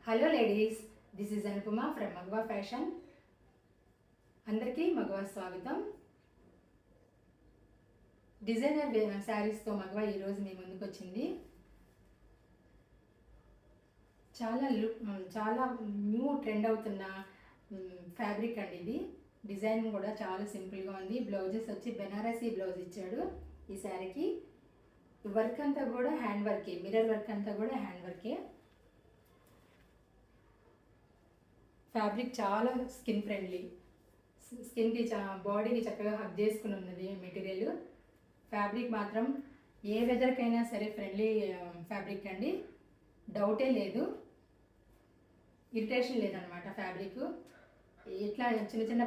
Hello ladies, this is Anupama from Magava fashion. అందరికీ మగవా స్వాగతం. Designer శారీస్తో మగవా ఈరోజు మీ ముందుకు వచ్చింది. చాలా న్యూ ట్రెండ్ అవుతున్న ఫ్యాబ్రిక్ అండి ఇది. డిజైన్ కూడా చాలా సింపుల్గా ఉంది. బ్లౌజెస్ వచ్చి బెనారసీ బ్లౌజ్ ఇచ్చాడు ఈ శారీకి. వర్క్ అంతా కూడా హ్యాండ్ వర్కే, మిర్రర్ వర్క్ అంతా కూడా హ్యాండ్ వర్కే. ఫ్యాబ్రిక్ చాలా స్కిన్ ఫ్రెండ్లీ, స్కిన్కి బాడీకి చక్కగా హగ్ చేసుకుని ఉన్నది మెటీరియల్. ఫ్యాబ్రిక్ మాత్రం ఏ వెదర్కైనా సరే ఫ్రెండ్లీ ఫ్యాబ్రిక్ అండి, డౌటే లేదు, ఇరిటేషన్ లేదనమాట. ఫ్యాబ్రిక్ ఇట్లా చిన్న చిన్న